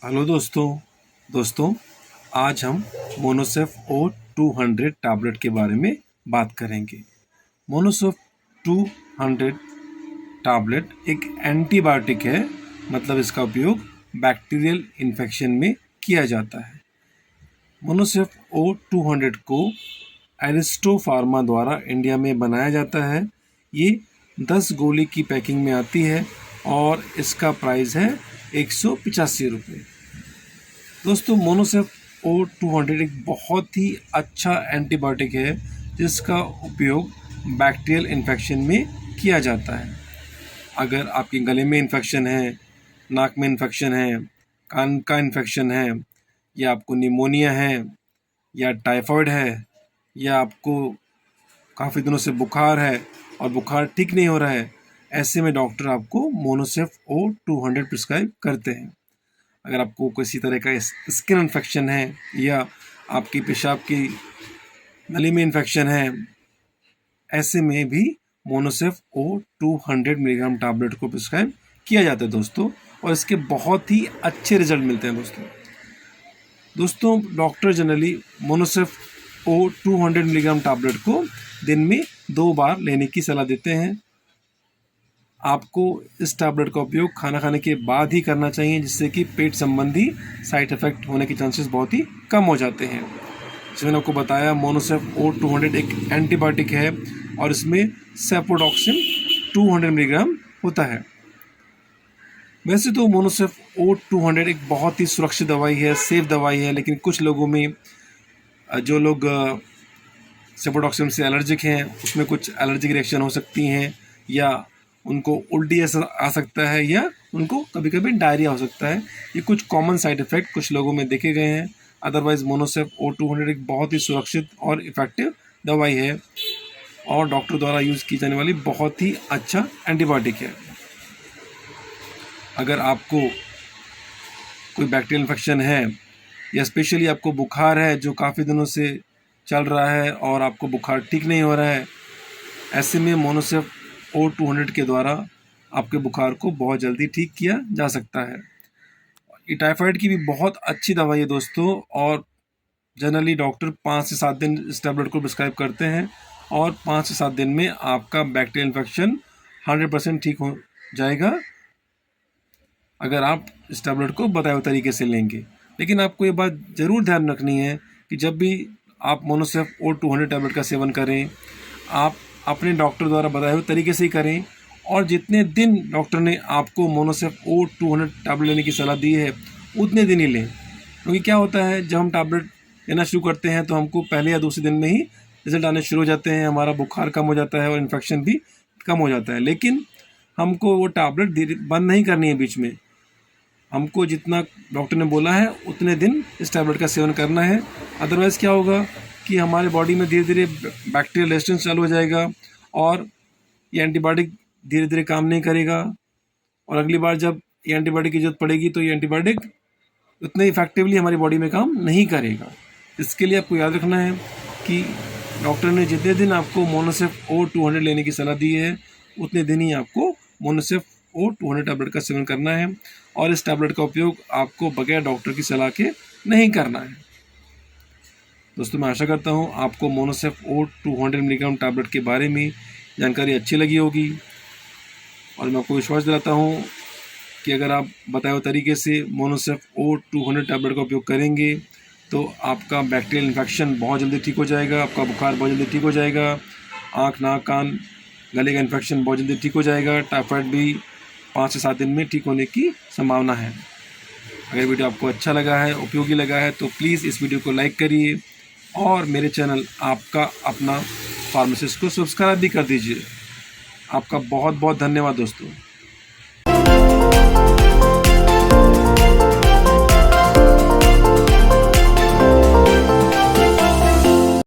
Hello दोस्तों आज हम मोनोसेफ O200 टैबलेट के बारे में बात करेंगे। मोनोसेफ 200 टैबलेट एक एंटीबायोटिक है, मतलब इसका उपयोग बैक्टीरियल इन्फेक्शन में किया जाता है। मोनोसेफ O200 को एरिस्टो फार्मा द्वारा इंडिया में बनाया जाता है। ये 10 गोली की पैकिंग में आती है और इसका प्राइस है 185 रुपये। दोस्तों, मोनोसेफ O200 एक बहुत ही अच्छा एंटीबायोटिक है जिसका उपयोग बैक्टीरियल इन्फेक्शन में किया जाता है। अगर आपके गले में इन्फेक्शन है, नाक में इन्फेक्शन है, कान का इन्फेक्शन है, या आपको निमोनिया है, या टाइफाइड है, या आपको काफ़ी दिनों से बुखार है और बुखार ठीक नहीं हो रहा है, ऐसे में डॉक्टर आपको मोनोसेफ O200 प्रिस्क्राइब करते हैं। अगर आपको किसी तरह का स्किन इन्फेक्शन है या आपकी पेशाब की नली में इन्फेक्शन है, ऐसे में भी मोनोसेफ O200 मिलीग्राम टैबलेट को प्रिस्क्राइब किया जाता है दोस्तों, और इसके बहुत ही अच्छे रिजल्ट मिलते हैं दोस्तों। Doctor generally Monocef O200 milligram tablet को दिन में 2 बार लेने की सलाह देते हैं। आपको इस टैबलेट का उपयोग खाना खाने के बाद ही करना चाहिए, जिससे कि पेट संबंधी साइड इफ़ेक्ट होने के चांसेस बहुत ही कम हो जाते हैं। जैसे मैंने आपको बताया, मोनोसेफ O200 एक एंटीबायोटिक है और इसमें सेफोडॉक्सिन 200 मिलीग्राम होता है। वैसे तो मोनोसेफ O200 एक बहुत ही सुरक्षित दवाई है, सेफ दवाई है, लेकिन कुछ लोगों में जो लोग सेफोडॉक्सिन से एलर्जिक हैं, उसमें कुछ एलर्जिक रिएक्शन हो सकती हैं, या उनको उल्टी आ सकता है, या उनको कभी कभी डायरिया हो सकता है। ये कुछ कॉमन साइड इफ़ेक्ट कुछ लोगों में देखे गए हैं। अदरवाइज़ मोनोसेफ O200 एक बहुत ही सुरक्षित और इफ़ेक्टिव दवाई है और डॉक्टर द्वारा यूज़ की जाने वाली बहुत ही अच्छा एंटीबायोटिक है। अगर आपको कोई बैक्टीरियल इन्फेक्शन है या स्पेशली आपको बुखार है जो काफ़ी दिनों से चल रहा है और आपको बुखार ठीक नहीं हो रहा है, ऐसे में मोनोसेफ O200 के द्वारा आपके बुखार को बहुत जल्दी ठीक किया जा सकता है। ये टाइफाइड की भी बहुत अच्छी दवाई है दोस्तों, और जनरली डॉक्टर 5 से 7 दिन इस टैबलेट को प्रिस्क्राइब करते हैं और 5 से 7 दिन में आपका बैक्टीरियल इन्फेक्शन 100% ठीक हो जाएगा, अगर आप इस टैबलेट को बताए हुए तरीके से लेंगे। लेकिन आपको ये बात ज़रूर ध्यान रखनी है कि जब भी आप मोनोसेफ O200 टैबलेट का सेवन करें, आप अपने डॉक्टर द्वारा बताए हुए तरीके से ही करें, और जितने दिन डॉक्टर ने आपको मोनोसेफ O200 टैबलेट लेने की सलाह दी है उतने दिन ही लें। क्योंकि क्या होता है, जब हम टैबलेट लेना शुरू करते हैं तो हमको पहले या दूसरे दिन में ही रिजल्ट आने शुरू हो जाते हैं, हमारा बुखार कम हो जाता है और इन्फेक्शन भी कम हो जाता है। लेकिन हमको वो टैबलेट बंद नहीं करनी है बीच में। हमको जितना डॉक्टर ने बोला है उतने दिन इस टैबलेट का सेवन करना है। अदरवाइज़ क्या होगा कि हमारे बॉडी में धीरे धीरे बैक्टीरियल रेजिस्टेंस चालू हो जाएगा और ये एंटीबायोटिक धीरे धीरे काम नहीं करेगा, और अगली बार जब ये एंटीबायोटिक की जरूरत पड़ेगी तो ये एंटीबायोटिक उतने इफेक्टिवली हमारी बॉडी में काम नहीं करेगा। इसके लिए आपको याद रखना है कि डॉक्टर ने जितने दिन आपको मोनोसेफ O200 लेने की सलाह दी है उतने दिन ही आपको मोनोसेफ O200 टैबलेट का सेवन करना है, और इस टैबलेट का उपयोग आपको बगैर डॉक्टर की सलाह के नहीं करना है। दोस्तों, मैं आशा करता हूँ आपको मोनोसेफ O200 मिलीग्राम टैबलेट के बारे में जानकारी अच्छी लगी होगी, और मैं आपको विश्वास दिलाता हूँ कि अगर आप बताए हुए तरीके से मोनोसेफ O200 टैबलेट का उपयोग करेंगे तो आपका बैक्टीरियल इन्फेक्शन बहुत जल्दी ठीक हो जाएगा, आपका बुखार बहुत जल्दी ठीक हो जाएगा, आँख, नाक, कान, गले का इन्फेक्शन बहुत जल्दी ठीक हो जाएगा, टाइफाइड भी 5 से 7 दिन में ठीक होने की संभावना है। अगर वीडियो आपको अच्छा लगा है, उपयोगी लगा है, तो प्लीज़ इस वीडियो को लाइक करिए और मेरे चैनल आपका अपना फार्मासिस्ट को सब्सक्राइब भी कर दीजिए। आपका बहुत बहुत धन्यवाद दोस्तों।